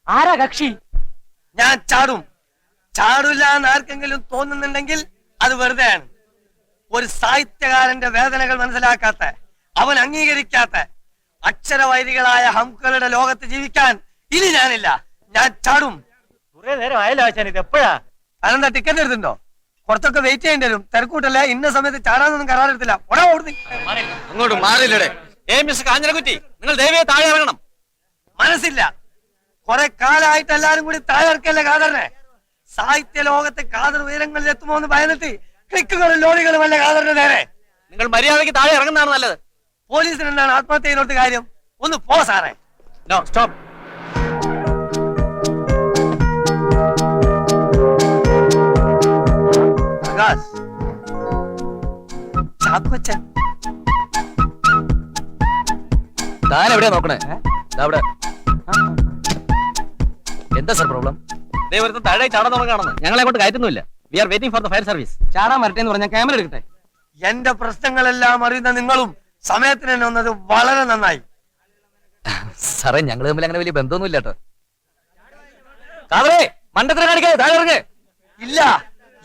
ആരാ കക്ഷി? ഞാൻ ചാടും. ചാടില്ല എന്ന് ആർക്കെങ്കിലും തോന്നുന്നുണ്ടെങ്കിൽ അത് വെറുതെയാണ്. ഒരു സാഹിത്യകാരന്റെ വേദനകൾ മനസ്സിലാക്കാത്ത, അവൻ അംഗീകരിക്കാത്ത അക്ഷരവൈദികളായ ഹംക്കളുടെ ലോകത്ത് ജീവിക്കാൻ ഇനി ഞാനില്ല. ഞാൻ ചാടും. കുറെ നേരം ആയല്ലോ ആശാൻ, ഇത് എപ്പോഴാ? അതെന്താ ടിക്കറ്റ് എടുത്തിട്ടുണ്ടോ? കുറച്ചൊക്കെ വെയിറ്റ് ചെയ്യേണ്ടി വരും. തിരക്കൂട്ടല്ല, ഇന്ന സമയത്ത് ചാടാനൊന്നും കരാറെടുത്തില്ല. അങ്ങോട്ട് മാറില്ലടെ. മിസ്റ്റർ കാഞ്ഞിരക്കുറ്റി, നിങ്ങൾ ദയവേ താഴെ ഇറങ്ങണം. മനസ്സില്ല. കുറെ കാലമായിട്ട് എല്ലാരും കൂടി താഴെ ഇറക്കല്ലേ കാതറിനെ. സാഹിത്യ ലോകത്തെ കാതർ ഉയരങ്ങളിൽ എത്തുമോ എന്ന് ഭയന്നിട്ട് ക്ലിക്കുകളും ലോറികളും അല്ല കാതറിന്റെ നേരെ. നിങ്ങൾ മര്യാദയ്ക്ക് താഴെ ഇറങ്ങുന്നതാണ് നല്ലത്. പോലീസിന് എന്താണ് ആത്മഹത്യ ചെയ്യുന്നോട്ട് കാര്യം? ഒന്ന് പോ സാറേ. No stop. പ്രകാശ്, ചാക്കോച്ചൻ, താൻ എവിടെയാ നോക്കണേ? അവിടെ എന്താ സർ പ്രോബ്ലം? താഴെ ചാടാൻ നോക്കാണെന്ന് ഞങ്ങളെ കൊണ്ട് കയറ്റുന്നില്ല. We are waiting for the fire service. ചാടാൻ വരട്ടെ എന്ന് പറഞ്ഞാൽ ക്യാമറ എടുക്കട്ടെ. എന്റെ പ്രശ്നങ്ങളെല്ലാം അറിയുന്ന നിങ്ങളും സമയത്തിന് തന്നെ വന്നത് വളരെ നന്നായി. സാറേ, ഞങ്ങൾ തമ്മിൽ അങ്ങനെ വലിയ ബന്ധമൊന്നുമില്ല കേട്ടോ. കാതറേ, മണ്ടത്തിനെ കാണിക്കാതെ താഴെ ഇറങ്ങ്. ഇല്ല,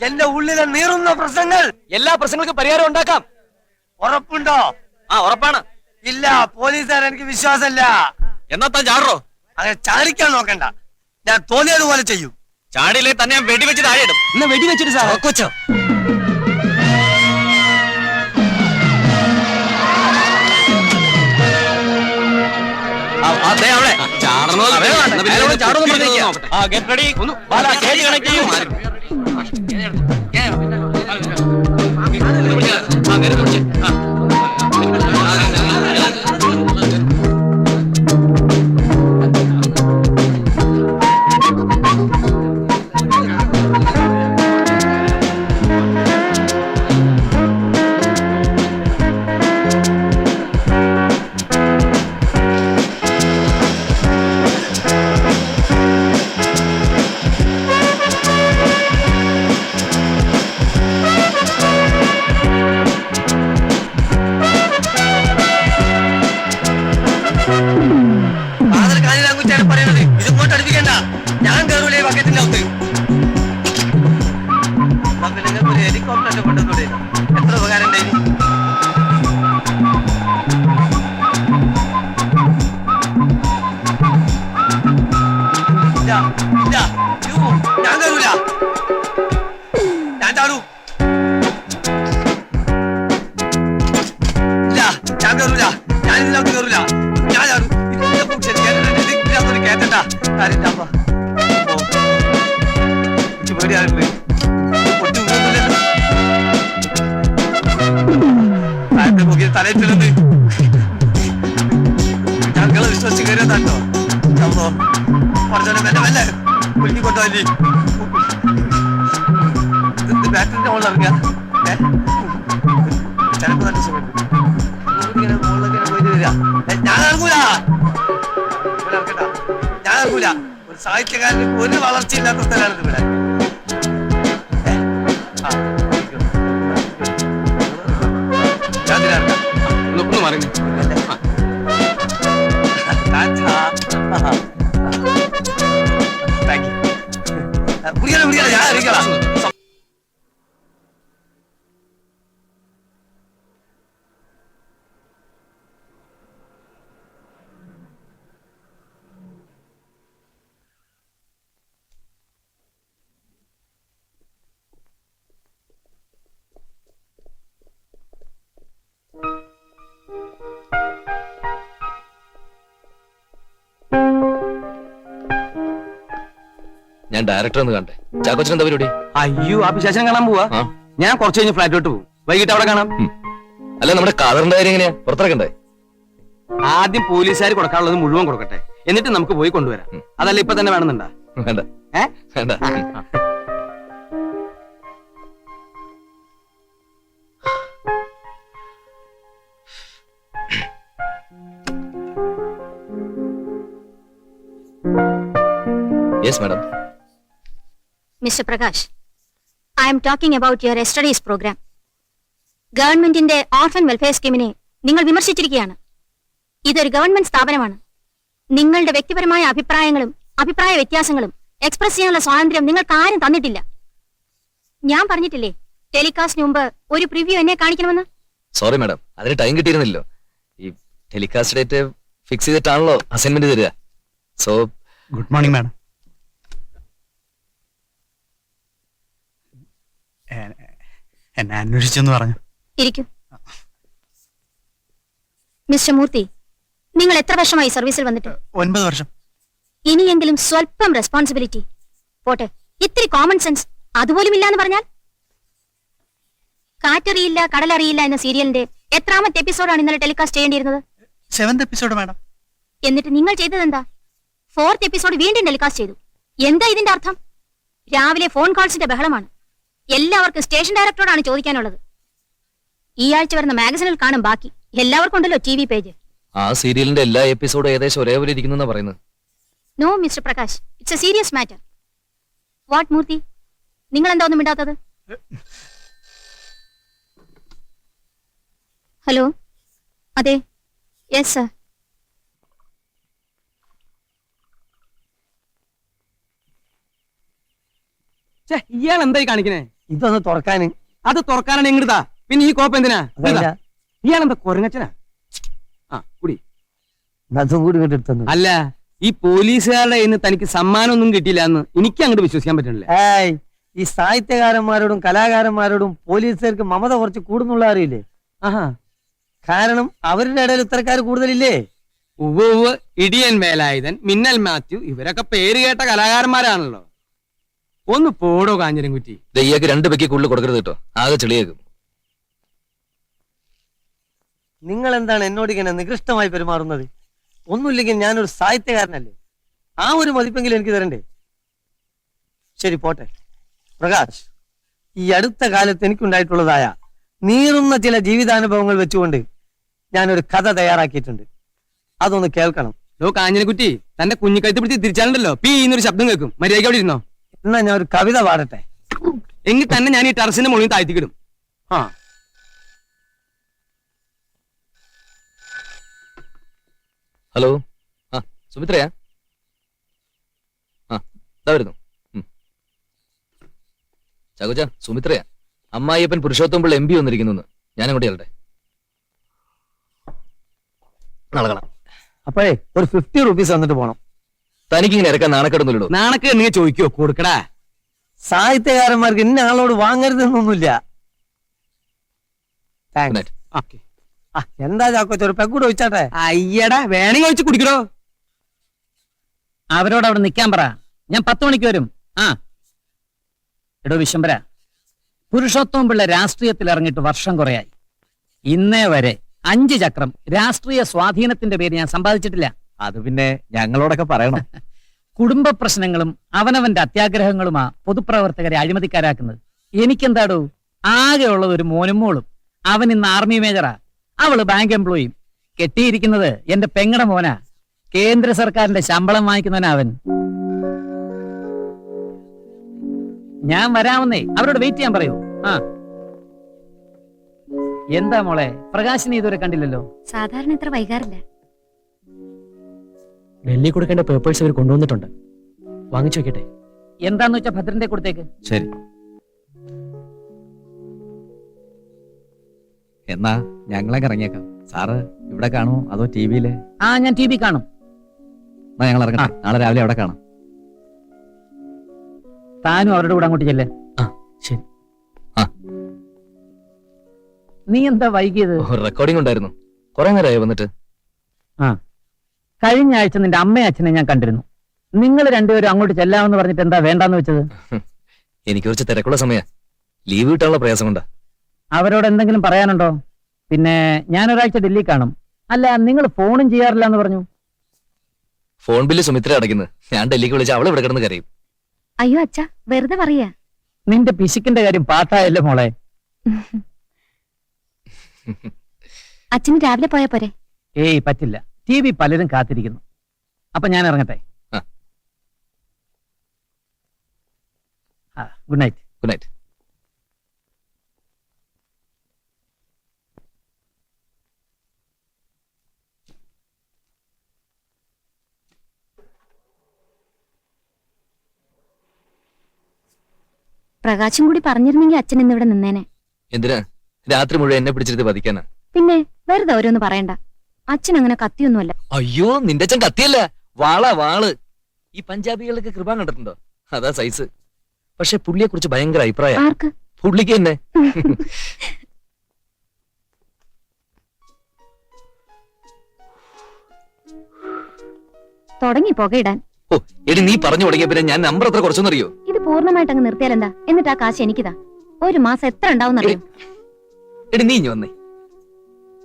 എന്റെ ഉള്ളിലെ നീറുന്ന പ്രശ്നങ്ങൾ. എല്ലാ പ്രശ്നങ്ങൾക്കും പരിഹാരം ഉണ്ടാക്കാം. ഉറപ്പുണ്ടോ? ഉറപ്പാണ്. ഇല്ല, പോലീസുകാർ എനിക്ക് വിശ്വാസമില്ല. എന്നാ താൻ ചാടറോ? അങ്ങനെ ചാടിക്കാൻ നോക്കണ്ട. ഞാൻ തോന്നിയതുപോലെ ചെയ്യും. ചാടിയില്ലേ തന്നെ ഞാൻ വെടിവെച്ച് താഴെ ഇടും. ഇന്ന് വെടിവെച്ചിട്ട് സാർ കൊച്ചോ, പറയുന്നത് ഇതുകൊണ്ട് അടുപ്പിക്കണ്ട. ഞാൻ കയറൂലേ ബക്കറ്റിന്റെ അകത്ത്. നിങ്ങൾക്ക് ഒരു ഹെലികോപ്റ്ററിന്റെ കൊണ്ടുവന്നൂടെ? എത്ര ഉപകാരം ഉണ്ടായി. ഞാൻ കയറൂല. ഞാൻ ചാടൂ. ഇല്ല, ഞാൻ കയറൂല. ഞാൻ ഇതിനകത്ത് കയറൂല. ഞാൻ ചാടൂ. കേട്ട പേടിയായിരുന്നു. നോക്കി തലയിട്ടിരുന്ന് ഞങ്ങളെ വിശ്വസിച്ച് കയറിയതാട്ടോ. അപ്പോ പറഞ്ഞോളെ മെല്ലെ മെല്ലെ കുലുങ്ങിക്കൊണ്ടോല്ലേ. ബാറ്ററിന്റെ മുകളിൽ ഇറങ്ങിയ ചിലപ്പോ നല്ല സുഖം. ഇങ്ങനെ മുകളിലൊക്കെ പോയിട്ട് വരിക. ഞാൻ ഇറങ്ങൂല. ഞാൻ ഇറങ്ങൂല. ഒരു സാഹിത്യകാരന് ഒരു വളർച്ചയില്ലാത്ത സ്ഥലമാണ് ഇവിടെ. ഞാൻ അറിയിക്കണം. ഞാൻ ഡയറക്ടർ ഒന്ന് കണ്ടേ. ചാക്കോച്ചൻ എന്താ പരിപാടി? അയ്യോ, ആ പിശാചിനെ കാണാൻ പോവാ. ഞാൻ കുറച്ച് കഴിഞ്ഞ് ഫ്ലാറ്റിലോട്ട് പോകും. വൈകിട്ട് അവിടെ കാണാം. അല്ല, നമ്മുടെ കാതറിന്റെ കാര്യം എങ്ങനെയാ? പുറത്തിറക്കണ്ടേ? ആദ്യം പോലീസുകാർ കൊടുക്കാനുള്ളത് മുഴുവൻ കൊടുക്കട്ടെ, എന്നിട്ട് നമുക്ക് പോയി കൊണ്ടുവരാം. അതല്ല ഇപ്പൊ തന്നെ വേണമെന്നുണ്ടാ? വേണ്ട വേണ്ട. Yes, madam. Mr. Prakash, I am talking about your yesterday's program. ഗവൺമെന്റിന്റെ ഓർഫൻ വെൽഫെയർ സ്കീമിനെ നിങ്ങൾ വിമർശിച്ചിരിക്കുകയാണ്. ഇതൊരു ഗവൺമെന്റ് സ്ഥാപനമാണ്. നിങ്ങളുടെ വ്യക്തിപരമായ അഭിപ്രായങ്ങളും അഭിപ്രായ വ്യത്യാസങ്ങളും എക്സ്പ്രസ് ചെയ്യാനുള്ള സ്വാതന്ത്ര്യം നിങ്ങൾക്ക് ആരും തന്നിട്ടില്ല. ഞാൻ പറഞ്ഞിട്ടില്ലേ ടെലികാസ്റ്റിന് മുമ്പ് ഒരു പ്രിവ്യൂ എന്നെ കാണിക്കണമെന്ന്? സോറി മാഡം, അതിന് ടൈം കിട്ടിയിരുന്നില്ലോ. ഈ ടെലികാസ്റ്റ് ഡേറ്റ് ഫിക്സ് ചെയ്തിട്ടാണല്ലോ അസൈൻമെന്റ് തരിക. So good morning madam. എന്നെ അന്വേഷിച്ചെന്ന് പറഞ്ഞു. ഇരിക്കൂ. മിസ്റ്റർ മൂർത്തി, നിങ്ങൾ എത്ര വർഷമായി സർവീസിൽ വന്നിട്ട്? 9 വർഷം. ഇനിയെങ്കിലും സ്വല്പം റെസ്പോൺസിബിലിറ്റി. പോട്ടെ, ഇത്തിരി കോമൺ സെൻസ് അതുപോലും ഇല്ലാന്ന് പറഞ്ഞാൽ? കാറ്ററിയില്ല കടലറിയില്ല എന്ന സീരിയലിന്റെ എത്രാമത്തെ എപ്പിസോഡാണ് ഇന്നലെ ടെലികാസ്റ്റ് ചെയ്യേണ്ടിയിരുന്നത്? 7th episode madam. എന്നിട്ട് നിങ്ങൾ ചെയ്തതെന്താ? 4th എപ്പിസോഡ് വീണ്ടും ടെലികാസ്റ്റ് ചെയ്തു. എന്താ ഇതിന്റെ അർത്ഥം? രാവിലെ ഫോൺ കോൾസിന്റെ ബഹളമാണ്. എല്ലാവർക്കും സ്റ്റേഷൻ ഡയറക്ടറോടാണ് ചോദിക്കാനുള്ളത്. ഈ ആഴ്ച വരുന്ന മാഗസിനിൽ കാണും ബാക്കി. എല്ലാവർക്കും ഉണ്ടല്ലോ TV പേജ്. ആ സീരിയലിന്റെ എല്ലാ എപ്പിസോഡും ഏകദേശം ഒരേപോലെ ഇരിക്കുന്ന പറയുന്നത്. No mister Prakash, it's a serious matter. What Murthy, നിങ്ങൾ എന്താ ഒന്നും ഇടാത്തത്? ഹലോ, അതെ, യെസ് സർ. ഇയാൾ എന്തായി കാണിക്കണേ? ഇതൊന്ന് തുറക്കാന്. അത് തുറക്കാനാണ് എങ്ങടാ? പിന്നെ ഈ കോപ്പ് എന്തിനാ? അതല്ല. ഇയാൾ എന്താ കൊരങ്ങച്ചനാ? ആ കുടി. അതും കൂടി ഇങ്ങോട്ട് എടുത്തു. അല്ല, ഈ പോലീസുകാരുടെ ഇന്ന് തനിക്ക് സമ്മാനം ഒന്നും കിട്ടിയില്ല എന്ന് എനിക്ക് അങ്ങോട്ട് വിശ്വസിക്കാൻ പറ്റണില്ല. ഏയ്, ഈ സാഹിത്യകാരന്മാരോടും കലാകാരന്മാരോടും പോലീസുകാർക്ക് മമത കുറച്ച് കൂടുന്നുള്ള അറിയില്ലേ? ആഹാ, കാരണം അവരുടെ ഇടയിൽ ഇത്തരക്കാർ കൂടുതലില്ലേ? ഉവ്വ് ഇടിയൻ വേലായുധൻ, മിന്നൽ മാത്യു, ഇവരൊക്കെ പേര് കേട്ട കലാകാരന്മാരാണല്ലോ. ഒന്ന് പോടോ കാഞ്ഞിരം കുറ്റി. ഇയാൾക്ക് 2 പെക്കി കൂടുതൽ കൊടുക്കരുത് കേട്ടോ, ആകെ ചെളിയേക്കും. നിങ്ങൾ എന്താണ് എന്നോട് ഇങ്ങനെ നികൃഷ്ടമായി പെരുമാറുന്നത്? ഒന്നുമില്ലെങ്കിൽ ഞാനൊരു സാഹിത്യകാരനല്ലേ? ആ ഒരു മതിപ്പെങ്കിലും എനിക്ക് തരണ്ടേ? ശരി, പോട്ടെ. പ്രകാശ്, ഈ അടുത്ത കാലത്ത് എനിക്കുണ്ടായിട്ടുള്ളതായ നീറുന്ന ചില ജീവിതാനുഭവങ്ങൾ വെച്ചുകൊണ്ട് ഞാനൊരു കഥ തയ്യാറാക്കിയിട്ടുണ്ട്. അതൊന്ന് കേൾക്കണം. ലോ കാഞ്ഞിരക്കുറ്റി, തന്റെ കുഞ്ഞിക്കഴുത്ത് പിടിച്ച് തിരിച്ചാലുണ്ടല്ലോ പീന്നൊരു ശബ്ദം കേൾക്കും. മര്യാദയ്ക്ക് അവിടെ ഇരുന്നോ. എന്നാ ഞാൻ ഒരു കവിത പാടട്ടെ. എങ്കിൽ തന്നെ ഞാൻ ഈ ടെറസിന്റെ മുകളിൽ താഴ്ത്തിക്കിടും. ആ, ഹലോ, ആ സുമിത്രയാ? ആ ഇതാ വരുന്നു. ചാക്കോച്ച, സുമിത്രയാ. അമ്മായിയപ്പൻ പുരുഷോത്തം പിള്ള MP വന്നിരിക്കുന്നു. ഞാൻ അങ്ങോട്ട് ചെല്ലട്ടെ. നാളെ കാണാം. അപ്പോഴേ ഒരു 50 റുപ്പീസ് തന്നിട്ട് പോണം. തനിക്കിങ്ങനെ ഇറക്കാൻ നാണക്കെടുന്നില്ലടോ. നാണക്ക് നിങ്ങൾ ചോദിക്കോ? കൊടുക്കടാ. സാഹിത്യകാരന്മാർക്ക് ഇന്ന ആളോട് വാങ്ങരുതെന്നൊന്നുമില്ല. താങ്ക്സ്. ഓക്കെ. എന്താ ചാക്കോച്ച, ഒരു പെക്കൂടെ ഒഴിച്ചാട്ടെ? അയ്യടാ, വേണമെങ്കിൽ ഒഴിച്ച് കുടിക്കടോ. അവരോട് അവിടെ നിൽക്കാൻ പറ. ഞാൻ 10 മണിക്ക് വരും. ആ എടോ വിശംബര, പുരുഷോത്തം പിള്ള രാഷ്ട്രീയത്തിൽ ഇറങ്ങിയിട്ട് വർഷം കുറയായി. ഇന്നേ വരെ 5 ചക്രം രാഷ്ട്രീയ സ്വാധീനത്തിന്റെ പേര് ഞാൻ സമ്പാദിച്ചിട്ടില്ല. അത് പിന്നെ ഞങ്ങളോടൊക്കെ പറയണം. കുടുംബ പ്രശ്നങ്ങളും അവനവന്റെ അത്യാഗ്രഹങ്ങളുമാ പൊതുപ്രവർത്തകരെ അഴിമതിക്കാരാക്കുന്നത്. എനിക്കെന്താടോ, ആകെ ഉള്ളത് ഒരു മോനും മോളും. അവൻ ഇന്ന് ആർമി മേജറാ, അവള് ബാങ്ക് എംപ്ലോയിയും. കെട്ടിയിരിക്കുന്നത് എന്റെ പെങ്ങടെ മോനാ. കേന്ദ്ര സർക്കാരിന്റെ ശമ്പളം വാങ്ങിക്കുന്നവനാ അവൻ. ഞാൻ വരാമെന്നേ, അവരോട് വെയിറ്റ് ചെയ്യാൻ പറയൂ. ആ എന്താ മോളെ, പ്രകാശിനെ ഇതുവരെ കണ്ടില്ലല്ലോ? സാധാരണ ഇത്ര വൈകാറില്ല. ഡൽഹി കൊടുക്കേണ്ട പേപ്പേഴ്സ് ഇവർ കൊണ്ടുവന്നിട്ടുണ്ട്, വാങ്ങിച്ചു വെക്കട്ടെ? എന്താന്ന് വെച്ചാ ഭദ്രന്റെ കൊടുത്തേക്ക്. ശരി, എന്നാ ഞങ്ങളൊക്കെ ഇറങ്ങിയേക്കാം. സാറ് ഇവിടെ കാണുമോ അതോ TV-ല്? ആ, ഞാൻ TV കാണും. ഞങ്ങൾ ഇറങ്ങാം. നാളെ രാവിലെ അവിടെ കാണാം. താനും അവരുടെ കൂടെ അങ്ങോട്ട് ചെല്ലേ. ആ ശരി. നീ എന്താ വൈകിയത്? റെക്കോർഡിംഗ് ഉണ്ടായിരുന്നു, കുറെ നേരമായി വന്നിട്ട്. ആ, കഴിഞ്ഞ ആഴ്ച നിന്റെ അമ്മയും അച്ഛനെ ഞാൻ കണ്ടിരുന്നു. നിങ്ങൾ രണ്ടുപേരും അങ്ങോട്ട് ചെല്ലാമെന്ന് പറഞ്ഞിട്ട് എന്താ വേണ്ടാന്ന് വെച്ചത്? എനിക്ക് കുറച്ച് തിരക്കുള്ള സമയ, ലീവ് കിട്ടാനുള്ള പ്രയാസം കൊണ്ടാ. അവരോട് എന്തെങ്കിലും പറയാനുണ്ടോ? പിന്നെ ഞാൻ ഒരാഴ്ച ഡൽഹി കാണും. അല്ല, നിങ്ങൾ ഫോണും ചെയ്യാറില്ല എന്ന് പറഞ്ഞു. ഫോൺ ബില്ല് സുമിത്ര അടയ്ക്കുന്നത്. ഞാൻ ഡൽഹിക്ക് വിളിച്ച അവള് ഇവിടെ കിടന്ന് കരയും. അയ്യോ അച്ഛാ, വെറുതെ പറയാ. നിന്റെ പിശുക്കിന്റെ കാര്യം പാട്ടായല്ലോ മോളെ. അച്ഛന് രാവിലെ പോയാ പോരെ? ഏയ് പറ്റില്ല, TV പലരും കാത്തിരിക്കുന്നു. അപ്പൊ ഞാൻ ഇറങ്ങട്ടെ. Good night. Good night. പ്രകാശം കൂടി പറഞ്ഞിരുന്നെങ്കിൽ അച്ഛൻ ഇന്നിവിടെ നിന്നേനെ. എന്തിനാ രാത്രി മുഴുവൻ എന്നെ പിടിച്ചിരുത്തി വധിക്കാനാ? പിന്നെ വെറുതെ ഓരോന്ന് പറയണ്ട. അച്ഛൻ അങ്ങനെ കത്തിയൊന്നുമല്ല. അയ്യോ നിന്റെ അച്ഛൻ കത്തിയല്ല, വാളാ വാള്. ഈ പഞ്ചാബികൾക്ക് കൃപ കണ്ടിട്ടുണ്ടോ? അതാ സൈസ്. പക്ഷെ പുള്ളിയെ കുറിച്ച് ഭയങ്കര അഭിപ്രായം. ആർക്ക്? പുള്ളിക്ക് തന്നെ. തുടങ്ങി പുകയിടാൻ. ഓ എടി നീ പറഞ്ഞു തുടങ്ങിയ പിന്നെ ഞാൻ നമ്പർ എത്ര കുറച്ചെന്നറിയോ? ഇത് പൂർണ്ണമായിട്ട് അങ്ങ് നിർത്തിയാൽ എന്താ? എന്നിട്ട് ആ കാശ് എനിക്കിതാ. ഒരു മാസം എത്ര ഉണ്ടാവും അറിയാം. എടി നീ ഇഞ്ഞി വന്നേ.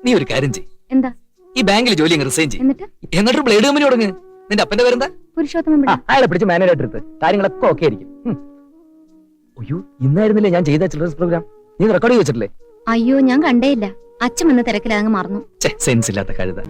നീ ഒരു കാര്യം ചെയ്. എന്താ? ഈ ബാങ്കിൽ ജോലി അങ്ങ് റിസൈൻ ചെയ്യും. എന്നിട്ട് എന്നിട്ട് ബ്ലേഡ് കമ്പനി തുടങ്ങ്. നിന്റെ അപ്പന്റെ പേരെന്താ? പുരുഷോത്തമൻ പിള്ള. അയാളെ പിടിച്ച് മാനേജായിട്ട് എടുത്ത് കാര്യങ്ങളൊക്കെ ഓക്കെ ആയിരിക്കും. അയ്യോ ഇന്നായിരുന്നില്ലേ ഞാൻ ചെയ്ത ചിൽഡ്രൻസ് പ്രോഗ്രാം? നീ റെക്കോർഡ് ചെയ്ത് വെച്ചിട്ടില്ലേ? അയ്യോ ഞാൻ കണ്ടേയില്ല. അച്ഛൻ വന്ന് തിരക്കിലങ്ങ് മറന്നു. സെൻസ് ഇല്ലാത്ത കഴുത.